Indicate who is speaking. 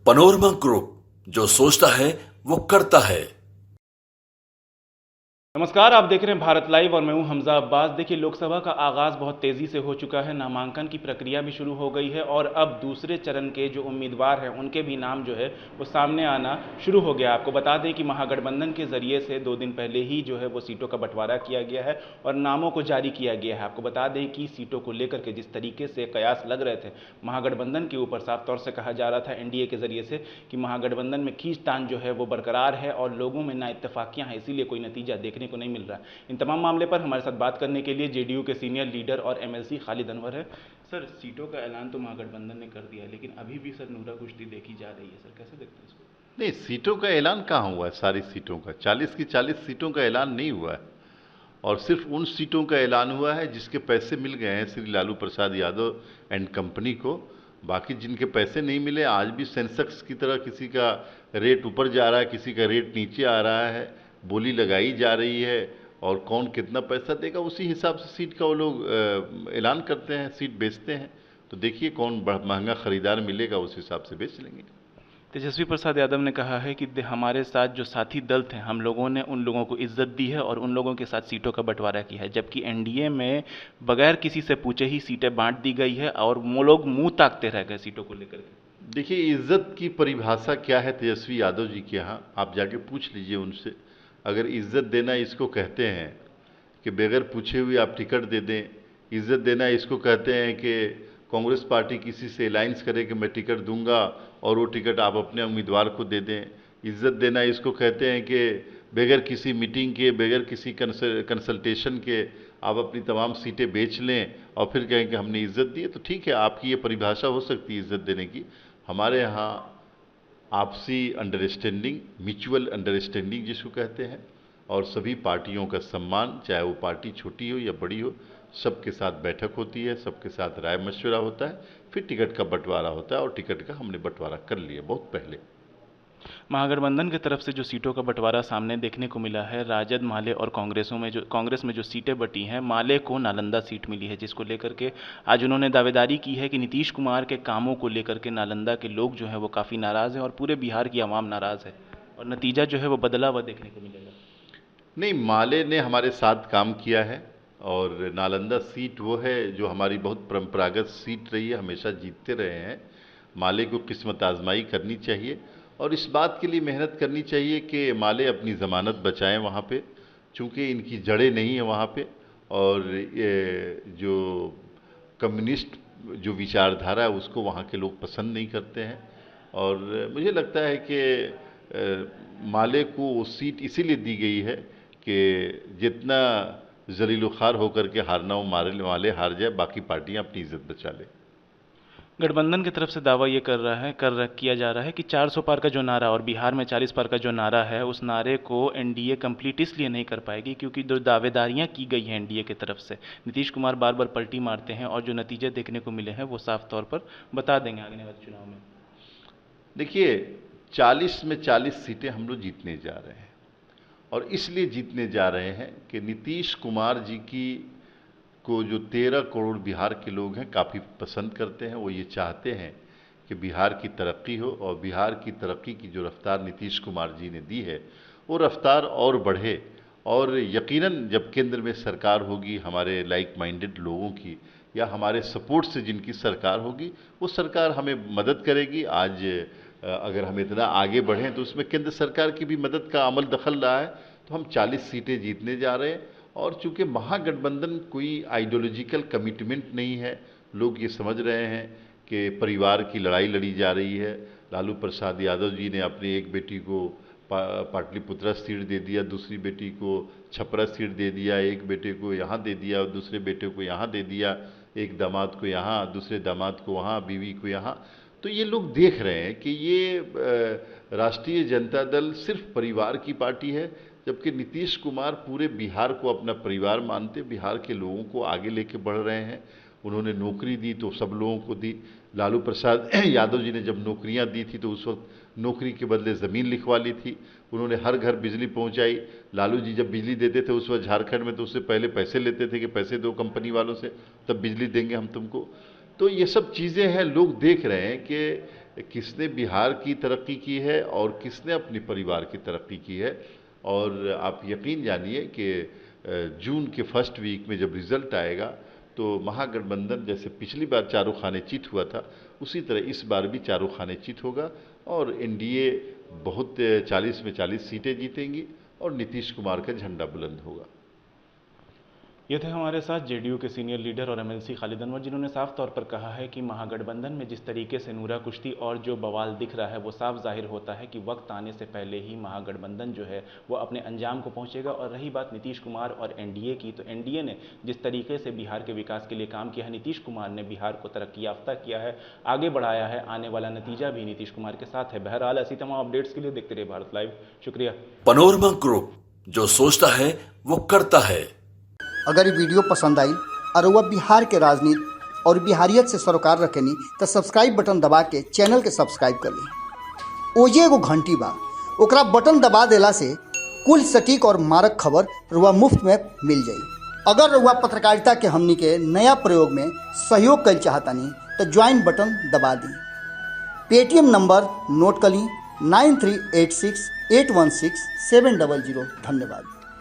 Speaker 1: Panorama group, जो सोचता है वो करता है।
Speaker 2: नमस्कार, आप देख रहे हैं भारत लाइव और मैं हूं हमजा अब्बास। देखिए, लोकसभा का आगाज़ बहुत तेज़ी से हो चुका है, नामांकन की प्रक्रिया भी शुरू हो गई है और अब दूसरे चरण के जो उम्मीदवार हैं उनके भी नाम जो है वो सामने आना शुरू हो गया। आपको बता दें कि महागठबंधन के ज़रिए से 2 दिन पहले ही जो है वो सीटों का बंटवारा किया गया है और नामों को जारी किया गया है। आपको बता दें कि सीटों को लेकर के जिस तरीके से कयास लग रहे थे महागठबंधन के ऊपर, साफ तौर से कहा जा रहा था एनडीए के ज़रिए से कि महागठबंधन में खींचतान जो है वो बरकरार है और लोगों में नाइत्तेफाकियाँ हैं, इसीलिए कोई नतीजा देखने को नहीं मिल रहा है। इन तमाम मामले पर हमारे साथ बात करने के लिए जेडीयू के सीनियर लीडर और एमएलसी खालिद अनवर है। सर, सीटों का ऐलान तो महागठबंधन ने कर दिया है, लेकिन अभी भी सर नूरा कुश्ती देखी जा रही है। सर, कैसे देखते हैं इसको?
Speaker 3: नहीं, सीटों का ऐलान कहाँ हुआ है? सारी सीटों का 40 की 40 सीटों का ऐलान नहीं हुआ है और सिर्फ उन सीटों का ऐलान हुआ है जिसके पैसे मिल गए हैं श्री लालू प्रसाद यादव एंड कंपनी को। बाकी जिनके पैसे नहीं मिले, आज भी सेंसेक्स की तरह किसी का रेट ऊपर जा रहा है, किसी का रेट नीचे आ रहा है, बोली लगाई जा रही है और कौन कितना पैसा देगा उसी हिसाब से सीट का वो लोग ऐलान करते हैं, सीट बेचते हैं। तो देखिए कौन महंगा खरीदार मिलेगा उस हिसाब से बेच लेंगे।
Speaker 2: तेजस्वी प्रसाद यादव ने कहा है कि हमारे साथ जो साथी दल थे, हम लोगों ने उन लोगों को इज्जत दी है और उन लोगों के साथ सीटों का बंटवारा किया है, जबकि एनडीए में बगैर किसी से पूछे ही सीटें बांट दी गई है और वो लोग मुंह ताकते रह गए सीटों को लेकर के।
Speaker 3: देखिए, इज्जत की परिभाषा क्या है तेजस्वी यादव जी के यहाँ, आप जाके पूछ लीजिए उनसे। अगर इज्जत देना इसको कहते हैं कि बगैर पूछे हुए आप टिकट दे दें, इज्जत देना इसको कहते हैं कि कांग्रेस पार्टी किसी से अलायंस करे कि मैं टिकट दूंगा और वो टिकट आप अपने उम्मीदवार को दे दें, इज्जत देना इसको कहते हैं कि बगैर किसी मीटिंग के, बगैर किसी कंसल्टेशन के आप अपनी तमाम सीटें बेच लें और फिर कहें कि हमने इज्जत दी है, तो ठीक है, आपकी ये परिभाषा हो सकती है इज्जत देने की। हमारे यहाँ आपसी अंडरस्टैंडिंग, म्यूचुअल अंडरस्टैंडिंग जिसको कहते हैं, और सभी पार्टियों का सम्मान, चाहे वो पार्टी छोटी हो या बड़ी हो, सबके साथ बैठक होती है, सबके साथ राय मशवरा होता है, फिर टिकट का बंटवारा होता है और टिकट का हमने बंटवारा कर लिया बहुत पहले।
Speaker 2: महागठबंधन की तरफ से जो सीटों का बंटवारा सामने देखने को मिला है, राजद, माले और कांग्रेस में जो सीटें बटी हैं, माले को नालंदा सीट मिली है, जिसको लेकर के आज उन्होंने दावेदारी की है कि नीतीश कुमार के कामों को लेकर के नालंदा के लोग जो हैं वो काफ़ी नाराज़ हैं और पूरे बिहार की आवाम नाराज़ है और नतीजा जो है वो बदला हुआ देखने को मिलेगा।
Speaker 3: नहीं, माले ने हमारे साथ काम किया है और नालंदा सीट वो है जो हमारी बहुत परंपरागत सीट रही है, हमेशा जीतते रहे हैं। माले को किस्मत आजमाई करनी चाहिए और इस बात के लिए मेहनत करनी चाहिए कि माले अपनी ज़मानत बचाएं वहाँ पे, चूँकि इनकी जड़ें नहीं हैं वहाँ पे और ये जो कम्युनिस्ट जो विचारधारा है उसको वहाँ के लोग पसंद नहीं करते हैं। और मुझे लगता है कि माले को वो सीट इसीलिए दी गई है कि जितना जलील-ओ-ख़ार होकर के हारना हो, माले हार जाए, बाकी पार्टियां अपनी इज्जत बचा ले।
Speaker 2: गठबंधन की तरफ से दावा ये किया जा रहा है कि 400 पार का जो नारा और बिहार में 40 पार का जो नारा है, उस नारे को एनडीए कंप्लीट इसलिए नहीं कर पाएगी क्योंकि जो दावेदारियां की गई हैं एनडीए की तरफ से, नीतीश कुमार बार बार पलटी मारते हैं और जो नतीजे देखने को मिले हैं वो साफ तौर पर बता देंगे आने वाले चुनाव में।
Speaker 3: देखिए, 40 में 40 सीटें हम लोग जीतने जा रहे हैं और इसलिए जीतने जा रहे हैं कि नीतीश कुमार जी की को जो 13 करोड़ बिहार के लोग हैं काफ़ी पसंद करते हैं। वो ये चाहते हैं कि बिहार की तरक्की हो और बिहार की तरक्की की जो रफ्तार नीतीश कुमार जी ने दी है वो रफ्तार और बढ़े और यकीनन जब केंद्र में सरकार होगी हमारे लाइक माइंडेड लोगों की या हमारे सपोर्ट से जिनकी सरकार होगी, वो सरकार हमें मदद करेगी। आज अगर हम इतना आगे बढ़ें तो उसमें केंद्र सरकार की भी मदद का अमल दखल रहा है। तो हम 40 सीटें जीतने जा रहे हैं और चूंकि महागठबंधन कोई आइडियोलॉजिकल कमिटमेंट नहीं है, लोग ये समझ रहे हैं कि परिवार की लड़ाई लड़ी जा रही है। लालू प्रसाद यादव जी ने अपनी एक बेटी को पाटलिपुत्रा सीट दे दिया, दूसरी बेटी को छपरा सीट दे दिया, एक बेटे को यहाँ दे दिया और दूसरे बेटे को यहाँ दे दिया, एक दामाद को यहाँ, दूसरे दामाद को वहाँ, बीवी को यहाँ। तो ये लोग देख रहे हैं कि ये राष्ट्रीय जनता दल सिर्फ परिवार की पार्टी है, जबकि नीतीश कुमार पूरे बिहार को अपना परिवार मानते, बिहार के लोगों को आगे लेके बढ़ रहे हैं। उन्होंने नौकरी दी तो सब लोगों को दी। लालू प्रसाद यादव जी ने जब नौकरियां दी थी तो उस वक्त नौकरी के बदले ज़मीन लिखवा ली थी। उन्होंने हर घर बिजली पहुंचाई। लालू जी जब बिजली देते थे उस वक्त झारखंड में तो उससे पहले पैसे लेते थे कि पैसे दो कंपनी वालों से, तब बिजली देंगे हम तुमको। तो ये सब चीज़ें हैं, लोग देख रहे हैं कि किसने बिहार की तरक्की की है और किसने अपने परिवार की तरक्की की है। और आप यकीन जानिए कि जून के फर्स्ट वीक में जब रिज़ल्ट आएगा तो महागठबंधन जैसे पिछली बार चारों खाने चित हुआ था, उसी तरह इस बार भी चारों खाने चित होगा और एनडीए बहुत 40 में 40 सीटें जीतेंगी और नीतीश कुमार का झंडा बुलंद होगा।
Speaker 2: ये थे हमारे साथ जेडीयू के सीनियर लीडर और एमएलसी खालिद अनवर, जिन्होंने साफ तौर पर कहा है कि महागठबंधन में जिस तरीके से नूरा कुश्ती और जो बवाल दिख रहा है वो साफ जाहिर होता है कि वक्त आने से पहले ही महागठबंधन जो है वो अपने अंजाम को पहुंचेगा। और रही बात नीतीश कुमार और एनडीए की, तो एनडीए ने जिस तरीके से बिहार के विकास के लिए काम किया है, नीतीश कुमार ने बिहार को तरक्की याफ्ता किया है, आगे बढ़ाया है। आने वाला नतीजा भी नीतीश कुमार के साथ है। बहरहाल ऐसी तमाम अपडेट्स के लिए देखते रहिए भारत लाइव। शुक्रिया।
Speaker 1: पनोरमा ग्रुप, जो सोचता है वो करता है।
Speaker 4: अगर ये वीडियो पसंद आई और वह बिहार के राजनीति और बिहारियत से सरोकार रखेनी तो सब्सक्राइब बटन दबा के चैनल के सब्सक्राइब कर ली। ओजे एगो घंटी बा, ओकरा बटन दबा देला से कुल सटीक और मारक खबर रुआ मुफ्त में मिल जाई। अगर रुआ पत्रकारिता के हमनी के नया प्रयोग में सहयोग कर चाहतानी तो ज्वाइन बटन दबा दी। पेटीएम नंबर नोट कर ली 9386816700। धन्यवाद।